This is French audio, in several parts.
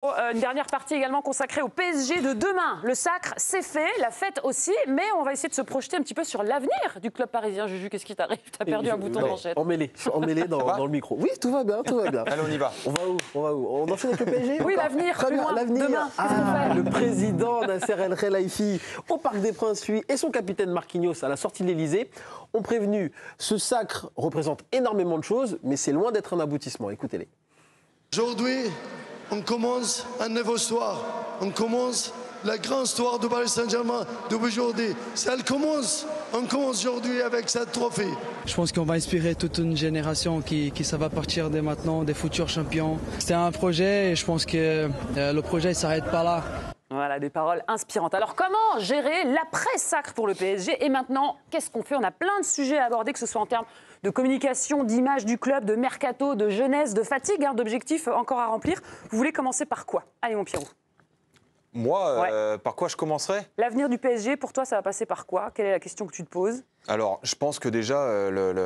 Une dernière partie également consacrée au PSG de demain. Le sacre, c'est fait, la fête aussi, mais on va essayer de se projeter un petit peu sur l'avenir du club parisien. Juju, qu'est-ce qui t'arrive? T'as perdu un bouton de manchette. Emmêlé dans le micro. Oui, tout va bien, tout va bien. Allez, on y va. On va où On enchaîne avec le PSG? Oui, l'avenir, Très bien, l'avenir. Demain, qu'est-ce qu'on fait? Le président Nasser El Khelaifi au Parc des Princes, lui, et son capitaine Marquinhos à la sortie de l'Elysée ont prévenu. Ce sacre représente énormément de choses, mais c'est loin d'être un aboutissement. Écoutez-les. Aujourd'hui, on commence un nouveau histoire. On commence la grande histoire de Paris Saint-Germain d'aujourd'hui. On commence aujourd'hui avec cette trophée. Je pense qu'on va inspirer toute une génération qui ça va partir dès maintenant, des futurs champions. C'est un projet et je pense que le projet ne s'arrête pas là. Voilà, des paroles inspirantes. Alors, comment gérer l'après-sacre pour le PSG? Et maintenant, qu'est-ce qu'on fait? On a plein de sujets à aborder, que ce soit en termes de communication, d'image du club, de mercato, de jeunesse, de fatigue, d'objectifs encore à remplir. Vous voulez commencer par quoi? Allez, mon Pierrot. Moi, par quoi je commencerai? L'avenir du PSG, pour toi, ça va passer par quoi? Quelle est la question que tu te poses? Alors, je pense que déjà,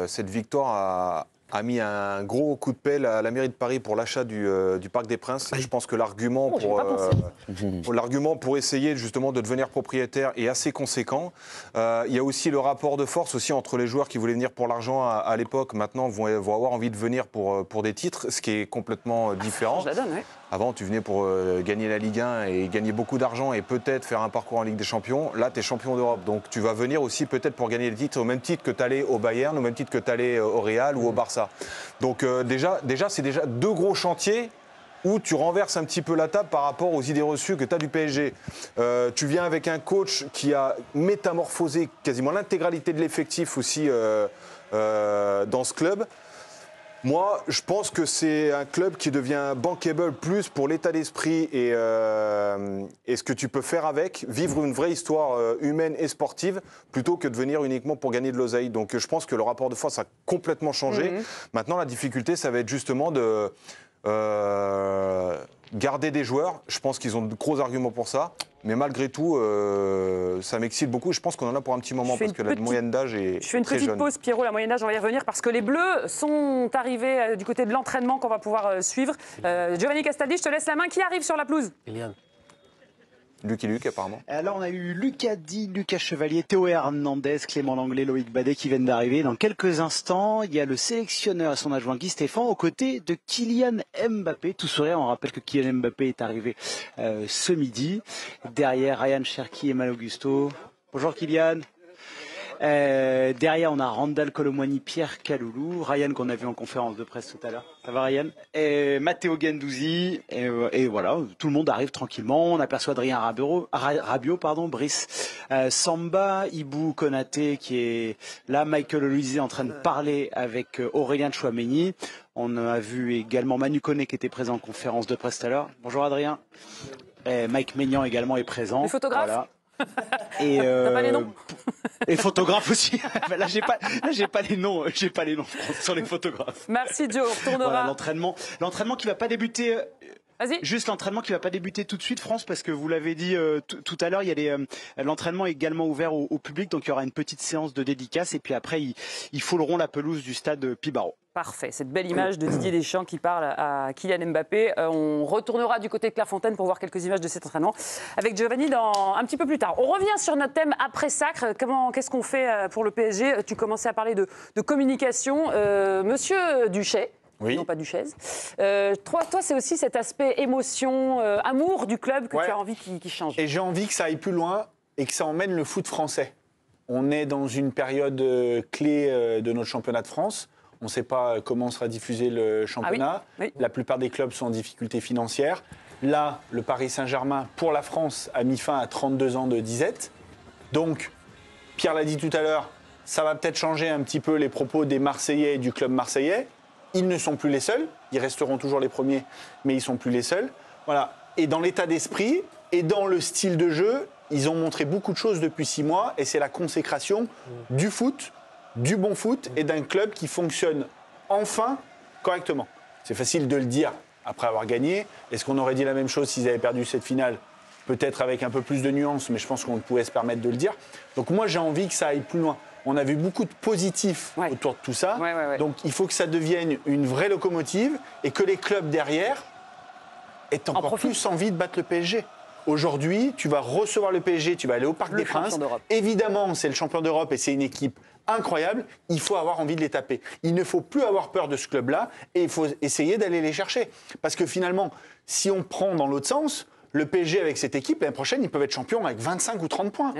cette victoire a mis un gros coup de pelle à la mairie de Paris pour l'achat du Parc des Princes. Je pense que l'argument pour essayer justement de devenir propriétaire est assez conséquent. Il y a aussi le rapport de force aussi entre les joueurs qui voulaient venir pour l'argent à l'époque, maintenant vont avoir envie de venir pour des titres, ce qui est complètement différent. Je la donne, oui. Avant, tu venais pour gagner la Ligue 1 et gagner beaucoup d'argent et peut-être faire un parcours en Ligue des Champions. Là, tu es champion d'Europe. Donc, tu vas venir aussi peut-être pour gagner les titres au même titre que tu allais au Bayern, au même titre que tu allais au Real ou au Barça. Donc, déjà c'est déjà deux gros chantiers où tu renverses un petit peu la table par rapport aux idées reçues que tu as du PSG. Tu viens avec un coach qui a métamorphosé quasiment l'intégralité de l'effectif aussi dans ce club. Moi, je pense que c'est un club qui devient bankable plus pour l'état d'esprit et ce que tu peux faire avec, vivre une vraie histoire humaine et sportive, plutôt que de venir uniquement pour gagner de l'oseille. Donc je pense que le rapport de force a complètement changé. Maintenant, la difficulté, ça va être justement de garder des joueurs. Je pense qu'ils ont de gros arguments pour ça. Mais malgré tout, ça m'excite beaucoup. Je pense qu'on en a pour un petit moment parce que la moyenne d'âge est très jeune. Je fais une petite pause, Pierrot. La moyenne d'âge, on va y revenir parce que les Bleus sont arrivés du côté de l'entraînement qu'on va pouvoir suivre. Giovanni Castaldi, je te laisse la main. Qui arrive sur la pelouse? Eliane. Luc, apparemment. Alors, on a eu Lucas Di, Lucas Chevalier, Théo Hernandez, Clément Langlais, Loïc Badet qui viennent d'arriver. Dans quelques instants, il y a le sélectionneur et son adjoint Guy Stéphane aux côtés de Kylian Mbappé. Tout sourire, on rappelle que Kylian Mbappé est arrivé ce midi. Derrière, Ryan Cherki et Mal Augusto. Bonjour Kylian. Derrière, on a Randal Colomwani, Pierre Kaloulou, Ryan qu'on a vu en conférence de presse tout à l'heure. Ça va Ryan? Et Matteo Guendouzi. Et voilà, tout le monde arrive tranquillement. On aperçoit Adrien Rabiot, Brice Samba, Ibou Konaté qui est là, Michael Olise en train de parler avec Aurélien Tchouameni. On a vu également Manu Koné qui était présent en conférence de presse tout à l'heure. Bonjour Adrien. Et Mike Maignan également est présent. Les photographes. Voilà. Et t'as pas les noms? Les photographes aussi. Là, j'ai pas les noms sur les photographes. Merci Joe. On retournera. Voilà, l'entraînement qui va pas débuter. Vas-y. Juste l'entraînement qui va pas débuter tout de suite, France, parce que vous l'avez dit tout à l'heure, il y a l'entraînement est également ouvert au public, donc il y aura une petite séance de dédicace et puis après ils fouleront la pelouse du stade Pibaro. Parfait, cette belle image de Didier Deschamps qui parle à Kylian Mbappé. On retournera du côté de Clairefontaine pour voir quelques images de cet entraînement avec Giovanni un petit peu plus tard. On revient sur notre thème après-sacre. Qu'est-ce qu'on fait pour le PSG? Tu commençais à parler de communication. Monsieur Duchet, oui. Non pas Duchesse. Toi c'est aussi cet aspect émotion, amour du club que tu as envie qu'il change. Et j'ai envie que ça aille plus loin et que ça emmène le foot français. On est dans une période clé de notre championnat de France. On ne sait pas comment sera diffusé le championnat. Ah oui. Oui. La plupart des clubs sont en difficulté financière. Là, le Paris Saint-Germain, pour la France, a mis fin à 32 ans de disette. Donc, Pierre l'a dit tout à l'heure, ça va peut-être changer un petit peu les propos des Marseillais et du club marseillais. Ils ne sont plus les seuls. Ils resteront toujours les premiers, mais ils ne sont plus les seuls. Voilà. Et dans l'état d'esprit et dans le style de jeu, ils ont montré beaucoup de choses depuis 6 mois. Et c'est la consécration du foot, du bon foot et d'un club qui fonctionne enfin correctement. C'est facile de le dire après avoir gagné. Est-ce qu'on aurait dit la même chose s'ils avaient perdu cette finale? Peut-être avec un peu plus de nuances, mais je pense qu'on pouvait se permettre de le dire. Donc moi, j'ai envie que ça aille plus loin. On a vu beaucoup de positifs autour de tout ça. Ouais. Donc il faut que ça devienne une vraie locomotive et que les clubs derrière aient encore profite. plus envie de battre le PSG. Aujourd'hui, tu vas recevoir le PSG, tu vas aller au Parc des Princes. Évidemment, c'est le champion d'Europe et c'est une équipe incroyable. Il faut avoir envie de les taper. Il ne faut plus avoir peur de ce club-là et il faut essayer d'aller les chercher. Parce que finalement, si on prend dans l'autre sens, le PSG avec cette équipe, l'année prochaine, ils peuvent être champions avec 25 ou 30 points.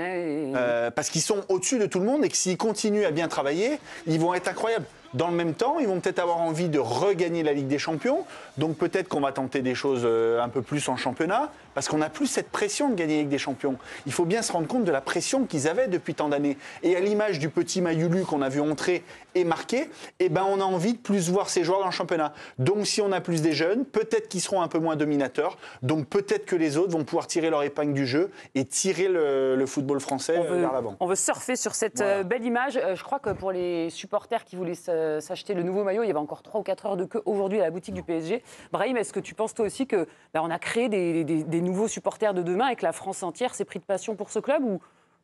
Parce qu'ils sont au-dessus de tout le monde et que s'ils continuent à bien travailler, ils vont être incroyables. Dans le même temps, ils vont peut-être avoir envie de regagner la Ligue des Champions. Donc peut-être qu'on va tenter des choses un peu plus en championnat, parce qu'on n'a plus cette pression de gagner la Ligue des Champions. Il faut bien se rendre compte de la pression qu'ils avaient depuis tant d'années. Et à l'image du petit Mayulu qu'on a vu entrer et marquer, eh ben on a envie de plus voir ces joueurs dans le championnat. Donc si on a plus des jeunes, peut-être qu'ils seront un peu moins dominateurs. Donc peut-être que les autres vont pouvoir tirer leur épingle du jeu et tirer le football français vers l'avant. On veut surfer sur cette belle image. Je crois que pour les supporters qui voulaient s'acheter le nouveau maillot, il y avait encore 3 ou 4 heures de queue aujourd'hui à la boutique du PSG. Brahim, est-ce que tu penses toi aussi que on a créé des nouveaux supporters de demain et que la France entière s'est pris de passion pour ce club ou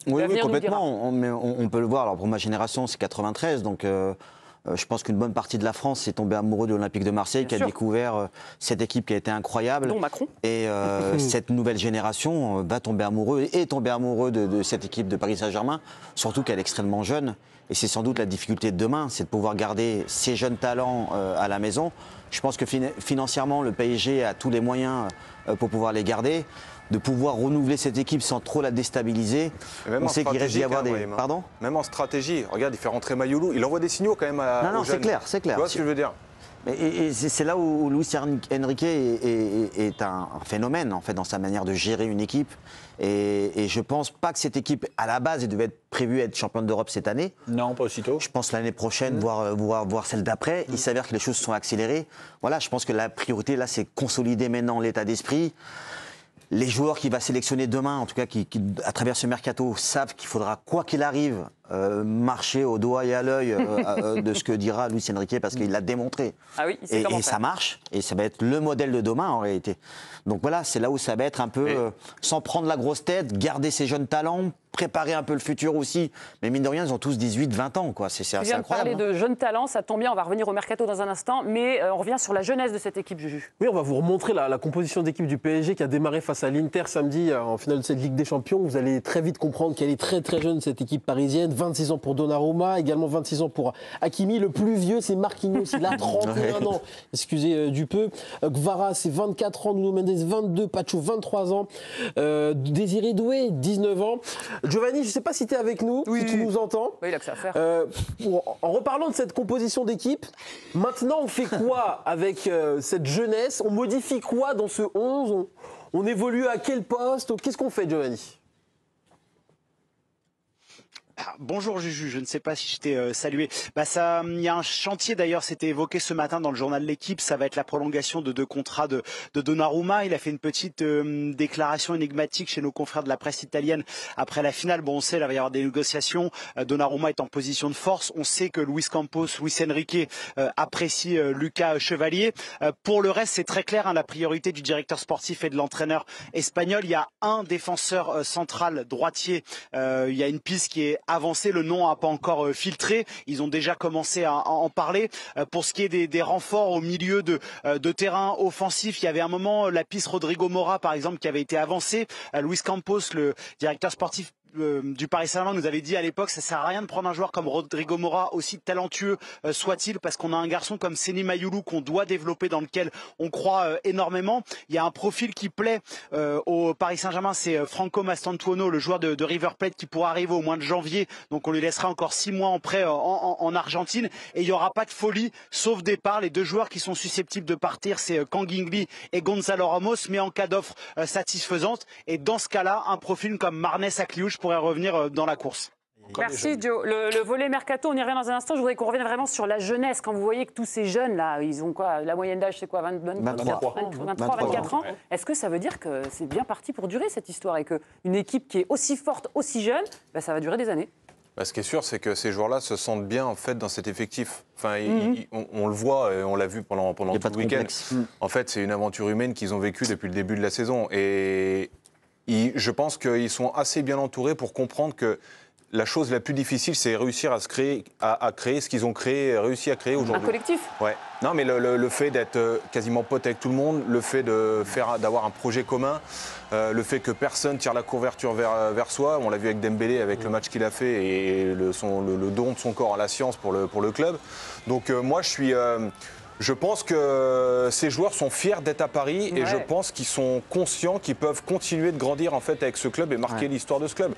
Oui, complètement. On peut le voir. Alors pour ma génération, c'est 93, donc je pense qu'une bonne partie de la France est tombée amoureux de l'Olympique de Marseille, qui a découvert cette équipe qui a été incroyable. Dont Macron. Et cette nouvelle génération va tomber amoureux et est tombée amoureux de cette équipe de Paris Saint-Germain, surtout qu'elle est extrêmement jeune. Et c'est sans doute la difficulté de demain, c'est de pouvoir garder ces jeunes talents à la maison. Je pense que financièrement, le PSG a tous les moyens pour pouvoir les garder, de pouvoir renouveler cette équipe sans trop la déstabiliser. On sait qu'il risque d'y avoir des... Pardon ? Même en stratégie. Regarde, il fait rentrer Mayoulou. Il envoie des signaux quand même à Non, c'est clair, c'est clair. Tu vois ce que je veux dire ? Et c'est là où Luis Enrique est un phénomène, en fait, dans sa manière de gérer une équipe. Et je ne pense pas que cette équipe, à la base, elle devait être prévue être championne d'Europe cette année. Non, pas aussitôt. Je pense l'année prochaine, voire celle d'après. Il s'avère que les choses se sont accélérées. Voilà, je pense que la priorité, là, c'est consolider maintenant l'état d'esprit. Les joueurs qu'il va sélectionner demain, en tout cas, qui à travers ce mercato, savent qu'il faudra, quoi qu'il arrive, marcher au doigt et à l'œil de ce que dira Luis Enrique, parce qu'il l'a démontré. Ah oui, et ça marche, et ça va être le modèle de demain en réalité. Donc voilà, c'est là où ça va être un peu, sans prendre la grosse tête, garder ces jeunes talents, préparer un peu le futur aussi. Mais mine de rien, ils ont tous 18, 20 ans, quoi. C'est assez incroyable. Tu viens de parler de jeunes talents, ça tombe bien, on va revenir au mercato dans un instant, mais on revient sur la jeunesse de cette équipe, Juju. Oui, on va vous remontrer la composition d'équipe du PSG qui a démarré face à l'Inter samedi en finale de cette Ligue des Champions. Vous allez très vite comprendre qu'elle est très très jeune, cette équipe parisienne. 26 ans pour Donnarumma, également 26 ans pour Hakimi. Le plus vieux, c'est Marquinhos, il a 31 ans. Excusez du peu. Kvara, c'est 24 ans. Nuno Mendes, 22. Pacho, 23 ans. Désiré Doué, 19 ans. Giovanni, je ne sais pas si tu es avec nous, si tu nous entends. Oui, il a que ça à faire. En reparlant de cette composition d'équipe, maintenant on fait quoi avec cette jeunesse? On modifie quoi dans ce 11? On évolue à quel poste? Qu'est-ce qu'on fait, Giovanni? Bonjour Juju, je ne sais pas si je t'ai salué. Il y a un chantier d'ailleurs, c'était évoqué ce matin dans le journal de l'équipe, ça va être la prolongation de 2 contrats de Donnarumma. Il a fait une petite déclaration énigmatique chez nos confrères de la presse italienne après la finale. Bon, on sait, là, il va y avoir des négociations. Donnarumma est en position de force. On sait que Luis Enrique apprécie Lucas Chevalier. Pour le reste, c'est très clair, hein, la priorité du directeur sportif et de l'entraîneur espagnol. Il y a un défenseur central droitier. Il y a une piste qui est avancé, le nom n'a pas encore filtré, ils ont déjà commencé à en parler. Pour ce qui est des renforts au milieu de terrain offensif, il y avait un moment la piste Rodrigo Mora par exemple qui avait été avancée. Luis Campos, le directeur sportif du Paris Saint-Germain, nous avait dit à l'époque ça sert à rien de prendre un joueur comme Rodrigo Mora, aussi talentueux soit-il, parce qu'on a un garçon comme Seny Mayoulou qu'on doit développer, dans lequel on croit énormément. Il y a un profil qui plaît au Paris Saint-Germain, c'est Franco Mastantuono, le joueur de River Plate, qui pourra arriver au mois de janvier, donc on lui laissera encore 6 mois en prêt en Argentine, et il n'y aura pas de folie sauf départ. Les 2 joueurs qui sont susceptibles de partir, c'est Kangingli et Gonzalo Ramos, mais en cas d'offre satisfaisante, et dans ce cas-là un profil comme Marnès Akliouche pourrait revenir dans la course. Merci Joe. Le volet mercato, on y revient dans un instant. Je voudrais qu'on revienne vraiment sur la jeunesse. Quand vous voyez que tous ces jeunes là, ils ont quoi? La moyenne d'âge c'est quoi? 23-24 ans. Est-ce que ça veut dire que c'est bien parti pour durer cette histoire et qu'une équipe qui est aussi forte, aussi jeune, ça va durer des années? Ce qui est sûr, c'est que ces joueurs-là se sentent bien en fait dans cet effectif. Enfin, on le voit, et on l'a vu pendant tout le week-end. En fait, c'est une aventure humaine qu'ils ont vécue depuis le début de la saison. Et je pense qu'ils sont assez bien entourés pour comprendre que la chose la plus difficile, c'est réussir à créer ce qu'ils ont réussi à créer aujourd'hui. Un collectif. Ouais. Non, mais le fait d'être quasiment pote avec tout le monde, le fait d'avoir un projet commun, le fait que personne tire la couverture vers soi, on l'a vu avec Dembélé, avec le match qu'il a fait et le don de son corps à la science pour le club. Donc moi, je pense que ces joueurs sont fiers d'être à Paris et je pense qu'ils sont conscients qu'ils peuvent continuer de grandir en fait avec ce club et marquer l'histoire de ce club.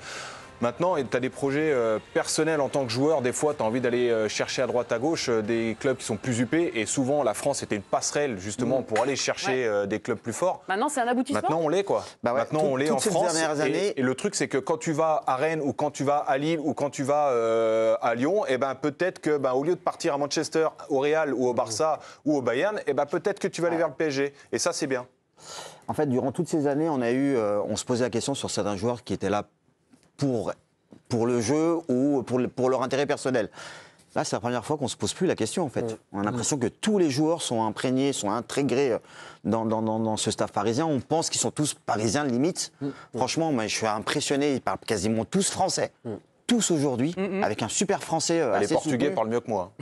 Maintenant, tu as des projets personnels en tant que joueur. Des fois, tu as envie d'aller chercher à droite, à gauche des clubs qui sont plus huppés. Et souvent, la France était une passerelle justement pour aller chercher des clubs plus forts. Maintenant, c'est un aboutissement. Maintenant, on l'est quoi. Maintenant, on l'est en France. Et le truc, c'est que quand tu vas à Rennes ou quand tu vas à Lille ou quand tu vas à Lyon, et ben peut-être que au lieu de partir à Manchester, au Real ou au Barça ou au Bayern, et ben peut-être que tu vas aller vers le PSG. Et ça, c'est bien. En fait, durant toutes ces années, on se posait la question sur certains joueurs qui étaient là pour le jeu ou pour leur intérêt personnel. Là, c'est la première fois qu'on ne se pose plus la question, en fait. On a l'impression que tous les joueurs sont imprégnés, sont intégrés dans ce staff parisien. On pense qu'ils sont tous parisiens, limite. Franchement, moi, je suis impressionné. Ils parlent quasiment tous français. Tous aujourd'hui, avec un super français. Les Portugais parlent mieux que moi.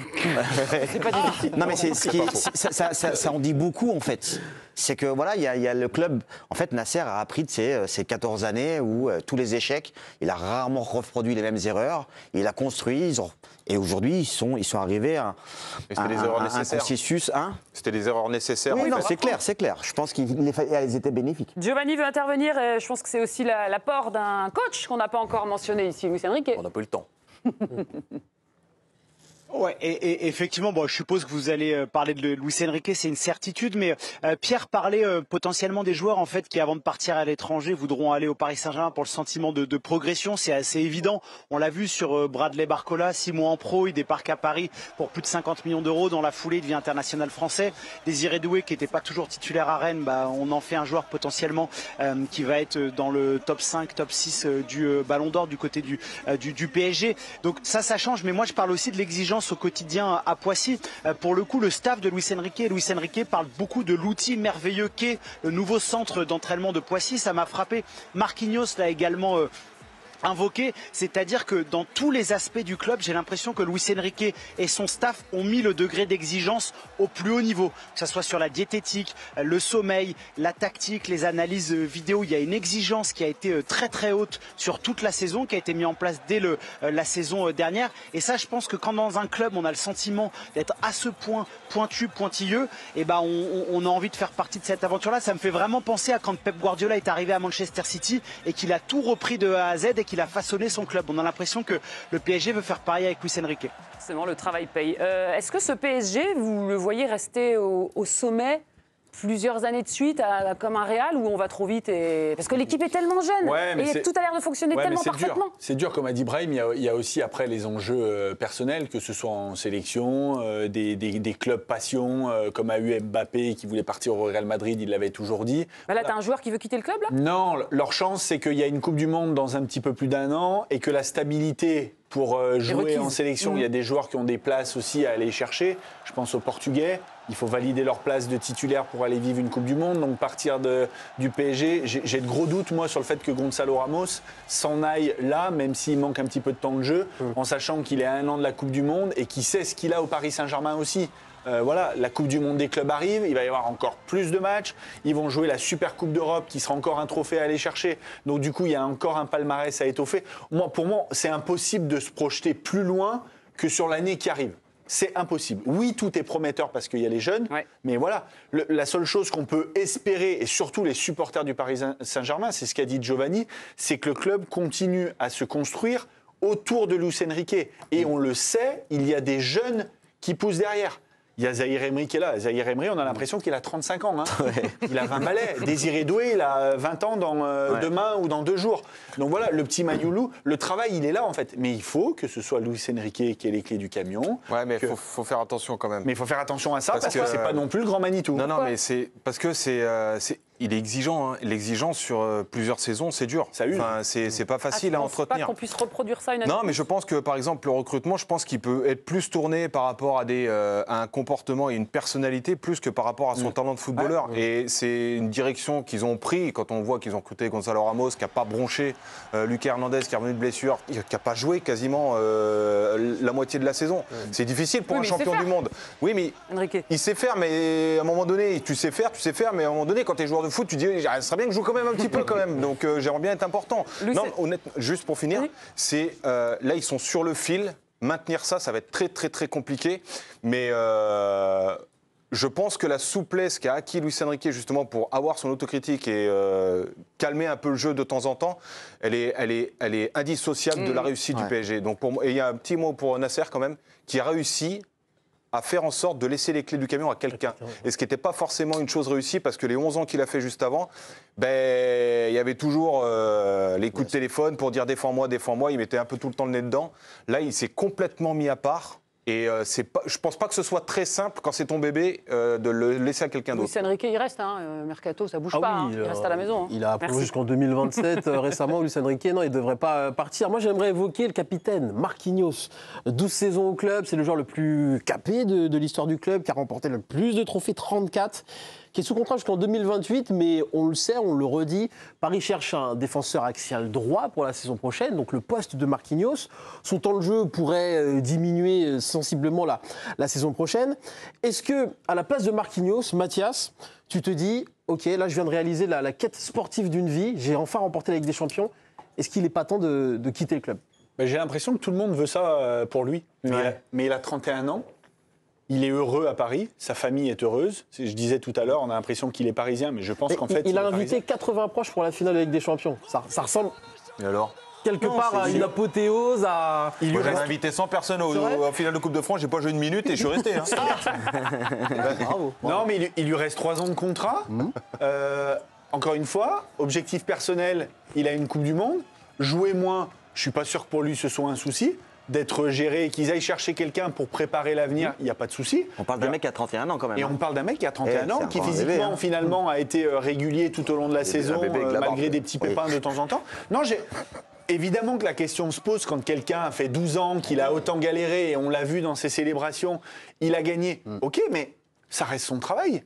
C'est pas difficile. Non, mais ça en dit beaucoup, en fait. C'est que voilà, il y a le club. En fait, Nasser a appris de ces 14 années où tous les échecs, il a rarement reproduit les mêmes erreurs. Il a construit. Et aujourd'hui, ils sont arrivés à un consensus. C'était des erreurs nécessaires. Oui, non, c'est clair. Je pense qu'elles étaient bénéfiques. Giovanni veut intervenir. Et je pense que c'est aussi l'apport d'un coach qu'on n'a pas encore mentionné ici, Luis Enrique. On n'a pas eu le temps. Ouais, et effectivement, je suppose que vous allez parler de Luis Enrique, c'est une certitude, mais Pierre parlait potentiellement des joueurs en fait qui, avant de partir à l'étranger, voudront aller au Paris Saint-Germain pour le sentiment de progression. C'est assez évident. On l'a vu sur Bradley Barcola, 6 mois en pro, il débarque à Paris pour plus de 50 millions d'euros. Dans la foulée, il devient international français. Désiré Doué, qui n'était pas toujours titulaire à Rennes, on en fait un joueur potentiellement qui va être dans le top 5, top 6 du Ballon d'Or du côté du PSG. Donc ça change, mais moi je parle aussi de l'exigence au quotidien à Poissy. Pour le coup, le staff de Luis Enrique parle beaucoup de l'outil merveilleux qu'est le nouveau centre d'entraînement de Poissy. Ça m'a frappé. Marquinhos l'a également invoqué, c'est-à-dire que dans tous les aspects du club, j'ai l'impression que Luis Enrique et son staff ont mis le degré d'exigence au plus haut niveau, que ce soit sur la diététique, le sommeil, la tactique, les analyses vidéo. Il y a une exigence qui a été très très haute sur toute la saison, qui a été mise en place dès la saison dernière. Et ça, je pense que quand dans un club, on a le sentiment d'être à ce point pointilleux, et on a envie de faire partie de cette aventure-là. Ça me fait vraiment penser à quand Pep Guardiola est arrivé à Manchester City et qu'il a tout repris de A à Z et qu'il a façonné son club. On a l'impression que le PSG veut faire pareil avec Luis Enrique. Forcément, le travail paye. Est-ce que ce PSG, vous le voyez rester au sommet plusieurs années de suite, comme un Real, où on va trop vite parce que l'équipe est tellement jeune et tout a l'air de fonctionner tellement parfaitement. C'est dur, comme a dit Brahim. Il y a aussi après les enjeux personnels, que ce soit en sélection, des clubs passion, comme a eu Mbappé qui voulait partir au Real Madrid, il l'avait toujours dit. Là, t'as un joueur qui veut quitter le club, là ? Non, leur chance, c'est qu'il y a une Coupe du Monde dans un petit peu plus d'un an et que la stabilité pour jouer en sélection, il y a des joueurs qui ont des places aussi à aller chercher. Je pense aux Portugais. Il faut valider leur place de titulaire pour aller vivre une Coupe du Monde. Donc partir du PSG, j'ai de gros doutes moi sur le fait que Gonzalo Ramos s'en aille là, même s'il manque un petit peu de temps de jeu, en sachant qu'il est à 1 an de la Coupe du Monde et qu'il sait ce qu'il a au Paris Saint-Germain aussi. Voilà, la Coupe du Monde des clubs arrive, il va y avoir encore plus de matchs, ils vont jouer la Super Coupe d'Europe qui sera encore un trophée à aller chercher. Donc du coup, il y a encore un palmarès à étoffer. Pour moi, c'est impossible de se projeter plus loin que sur l'année qui arrive. C'est impossible. Oui, tout est prometteur parce qu'il y a les jeunes, mais voilà, la seule chose qu'on peut espérer, et surtout les supporters du Paris Saint-Germain, c'est ce qu'a dit Giovanni, c'est que le club continue à se construire autour de Luis Enrique. Et on le sait, il y a des jeunes qui poussent derrière. Il y a Zahir Emery qui est là. Zahir Emery, on a l'impression qu'il a 35 ans. Il a 20 balais. Désiré Doué, il a 20 ans demain ou dans 2 jours. Donc voilà, le petit Mayoulou, le travail, il est là en fait. Mais il faut que ce soit Luis Enrique qui ait les clés du camion. Ouais, mais il faut faire attention quand même. Mais il faut faire attention à ça parce que c'est pas non plus le grand Manitou. Non, mais c'est parce que il est exigeant. Hein. L'exigence sur plusieurs saisons, c'est dur. Ça use. Enfin, c'est pas facile à pas entretenir. qu'on puisse reproduire ça une année. Non, mais je pense que, par exemple, le recrutement, je pense qu'il peut être plus tourné par rapport à, à un comportement et une personnalité, plus que par rapport à son talent de footballeur. Et c'est une direction qu'ils ont pris, quand on voit qu'ils ont recruté Gonzalo Ramos, qui n'a pas bronché, Lucas Hernandez, qui est revenu de blessure, qui n'a pas joué quasiment la moitié de la saison. C'est difficile pour un champion du monde. Oui, mais Enrique. il sait faire, mais à un moment donné, tu sais faire, mais à un moment donné, quand tu es joueur de foot, tu dis, ah, ce serait bien que je joue quand même un petit peu quand même. Donc j'aimerais bien être important. Non, honnêtement, juste pour finir, c'est là, ils sont sur le fil. Maintenir ça, ça va être très, très, très compliqué. Mais je pense que la souplesse qu'a acquis Luis Enrique, justement, pour avoir son autocritique et calmer un peu le jeu de temps en temps, elle est indissociable de la réussite du PSG. Donc et il y a un petit mot pour Nasser, quand même, qui a réussi à faire en sorte de laisser les clés du camion à quelqu'un. Et ce qui n'était pas forcément une chose réussie, parce que les 11 ans qu'il a fait juste avant, ben, il y avait toujours les coups de téléphone pour dire défends-moi, il mettait un peu tout le temps le nez dedans. Là, il s'est complètement mis à part. Et je ne pense pas que ce soit très simple, quand c'est ton bébé, de le laisser à quelqu'un d'autre. Luis Enrique, il reste. Mercato, ça ne bouge pas. Il reste à la maison. Il a prolongé jusqu'en 2027 récemment. Luis Enrique, non, il ne devrait pas partir. Moi, j'aimerais évoquer le capitaine, Marquinhos. 12 saisons au club, c'est le joueur le plus capé de l'histoire du club, qui a remporté le plus de trophées, 34. Qui est sous contrat jusqu'en 2028, mais on le sait, on le redit, Paris cherche un défenseur axial droit pour la saison prochaine, donc le poste de Marquinhos. Son temps de jeu pourrait diminuer sensiblement la saison prochaine. Est-ce que, à la place de Marquinhos, Mathias, tu te dis, ok, là je viens de réaliser la quête sportive d'une vie, j'ai enfin remporté la Ligue des Champions, est-ce qu'il n'est pas temps de quitter le club ? J'ai l'impression que tout le monde veut ça pour lui, mais il a 31 ans. Il est heureux à Paris, sa famille est heureuse. Je disais tout à l'heure, on a l'impression qu'il est parisien, mais je pense qu'en fait... Il a invité 80 proches pour la finale de la Ligue des Champions. Ça ressemble... Et alors ? Quelque part à une apothéose, à... Moi, j'avais invité 100 personnes au finale de Coupe de France, j'ai pas joué une minute et je suis resté. Hein. Bravo. Non, mais il lui reste 3 ans de contrat. Encore une fois, objectif personnel, il a une Coupe du Monde. Jouer moins, je suis pas sûr que pour lui ce soit un souci. D'être géré, qu'ils aillent chercher quelqu'un pour préparer l'avenir, il n'y a pas de souci. On parle d'un mec qui a 31 ans quand même. Et on parle d'un mec qui a 31 ans, qui physiquement, finalement, a été régulier tout au long de la saison, malgré des petits pépins de temps en temps. Non, évidemment que la question se pose quand quelqu'un a fait 12 ans, qu'il a autant galéré, et on l'a vu dans ses célébrations, il a gagné. Ok, mais ça reste son travail.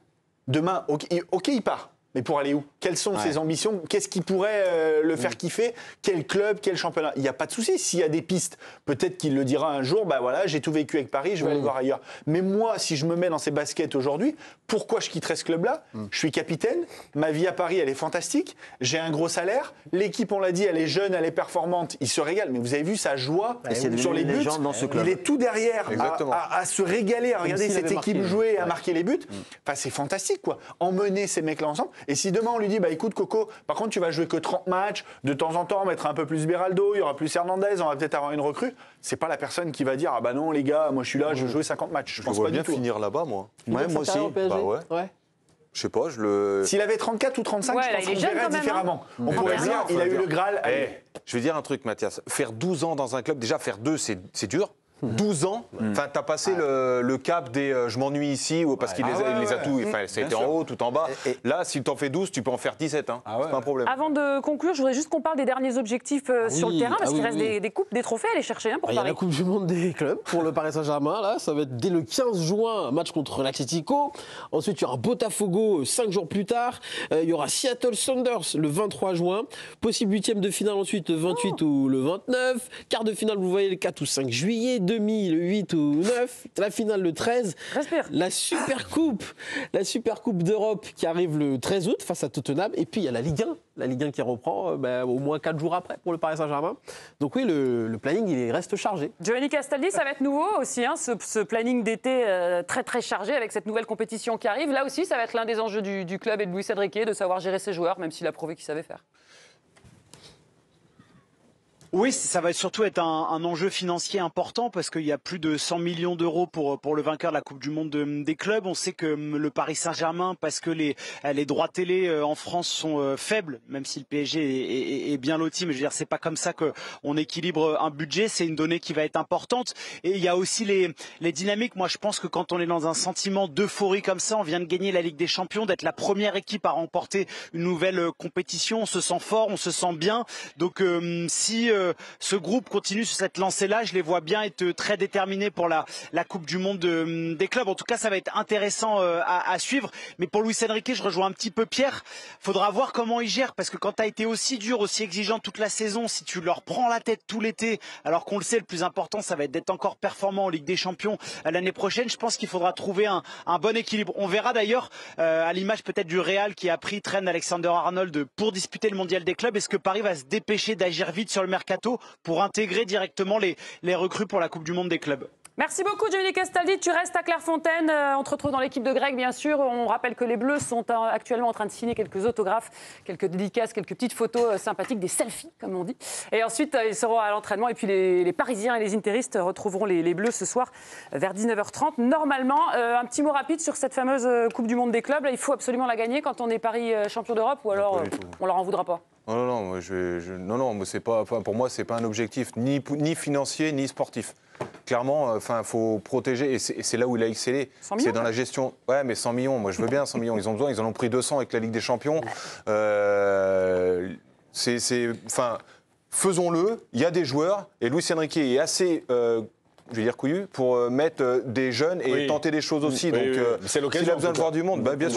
Demain, ok, il part. Mais pour aller où ? Quelles sont ses ambitions ? Qu'est-ce qui pourrait le faire kiffer ? Quel club ? Quel championnat ? Il n'y a pas de souci. S'il y a des pistes, peut-être qu'il le dira un jour, bah voilà, j'ai tout vécu avec Paris, je vais aller voir ailleurs. Mais moi, si je me mets dans ces baskets aujourd'hui, pourquoi je quitterais ce club-là ? Je suis capitaine, ma vie à Paris, elle est fantastique, j'ai un gros salaire, l'équipe, on l'a dit, elle est jeune, elle est performante, il se régale. Mais vous avez vu sa joie sur les buts, dans ce club. Il est tout derrière à se régaler, à regarder cette équipe jouer, à marquer les buts. Enfin, c'est fantastique, quoi. Emmener ces mecs-là ensemble. Et si demain on lui dit, bah écoute Coco, par contre tu vas jouer que 30 matchs, de temps en temps on mettra un peu plus Beraldo, il y aura plus Hernandez, on va peut-être avoir une recrue, c'est pas la personne qui va dire, ah bah non les gars, moi je suis là, je vais jouer 50 matchs. Je pense vois pas bien du tout. finir là-bas, moi. Ouais, moi aussi. Bah ouais. Je sais pas, S'il avait 34 ou 35, je pense qu'on verrait différemment. On pourrait dire, il a eu le Graal. Je vais dire un truc, Mathias. Faire 12 ans dans un club, déjà faire 2, c'est dur. 12 ans, enfin, t'as passé le cap des je m'ennuie ici, parce qu'il les a tout, ça a été en haut, tout en bas. Là, si t'en fais 12, tu peux en faire 17, hein. C'est pas un problème. Avant de conclure, je voudrais juste qu'on parle des derniers objectifs sur le terrain, parce qu'il reste des coupes, des trophées à aller chercher pour Paris. Il y a la Coupe du Monde des clubs pour le Paris Saint-Germain, là, ça va être dès le 15 juin, un match contre l'Atlético. Ensuite, il y aura Botafogo 5 jours plus tard. Il y aura Seattle Sounders le 23 juin. Possible huitième de finale ensuite le 28 ou le 29. Quart de finale, vous voyez, le 4 ou 5 juillet. Demi le 8 ou 9, la finale le 13, la Super Coupe d'Europe qui arrive le 13 août face à Tottenham, et puis il y a la Ligue 1 qui reprend au moins 4 jours après pour le Paris Saint-Germain. Donc oui, le planning il reste chargé. Giovanni Castaldi, ça va être nouveau aussi, ce planning d'été très très chargé avec cette nouvelle compétition qui arrive. Là aussi, ça va être l'un des enjeux du club et de Luis Enrique, de savoir gérer ses joueurs, même s'il a prouvé qu'il savait faire. Oui, ça va surtout être un enjeu financier important parce qu'il y a plus de 100 millions d'euros pour le vainqueur de la Coupe du Monde des clubs. On sait que le Paris Saint-Germain, parce que les droits télé en France sont faibles, même si le PSG est bien loti, mais je veux dire, c'est pas comme ça qu'on équilibre un budget. C'est une donnée qui va être importante. Et il y a aussi les dynamiques. Moi, je pense que quand on est dans un sentiment d'euphorie comme ça, on vient de gagner la Ligue des Champions, d'être la première équipe à remporter une nouvelle compétition, on se sent fort, on se sent bien. Donc, si ce groupe continue sur cette lancée-là, je les vois bien être très déterminés pour la Coupe du Monde des clubs. En tout cas, ça va être intéressant à suivre. Mais pour Luis Enrique, je rejoins un petit peu Pierre. Faudra voir comment il gère, parce que quand tu as été aussi dur, aussi exigeant toute la saison, si tu leur prends la tête tout l'été, alors qu'on le sait, le plus important, ça va être d'être encore performant en Ligue des Champions l'année prochaine. Je pense qu'il faudra trouver un bon équilibre. On verra d'ailleurs, à l'image peut-être du Real qui a pris Trent Alexander-Arnold pour disputer le Mondial des clubs, est-ce que Paris va se dépêcher d'agir vite sur le mercato pour intégrer directement les recrues pour la Coupe du Monde des clubs? Merci beaucoup, Giovanni Castaldi. Tu restes à Clairefontaine. On te retrouve dans l'équipe de Greg, bien sûr. On rappelle que les Bleus sont actuellement en train de signer quelques autographes, quelques dédicaces, quelques petites photos sympathiques, des selfies, comme on dit. Et ensuite, ils seront à l'entraînement. Et puis, les Parisiens et les Interistes retrouveront les Bleus ce soir vers 19h30. Normalement, un petit mot rapide sur cette fameuse Coupe du Monde des clubs. Là, il faut absolument la gagner quand on est Paris champion d'Europe, ou alors on leur en voudra pas? Non, c'est pas, pour moi, c'est pas un objectif ni financier ni sportif. Clairement, faut protéger, et c'est là où il a excellé. 100 millions, c'est dans la gestion. Ouais, mais 100 millions, moi je veux bien 100 millions. Ils ont besoin, ils en ont pris 200 avec la Ligue des Champions. Faisons-le. Il y a des joueurs, et Luis Enrique est assez. Je vais dire couillu, pour mettre des jeunes et tenter des choses aussi. Donc, c'est l'occasion. s'il a besoin de voir du monde, bien sûr.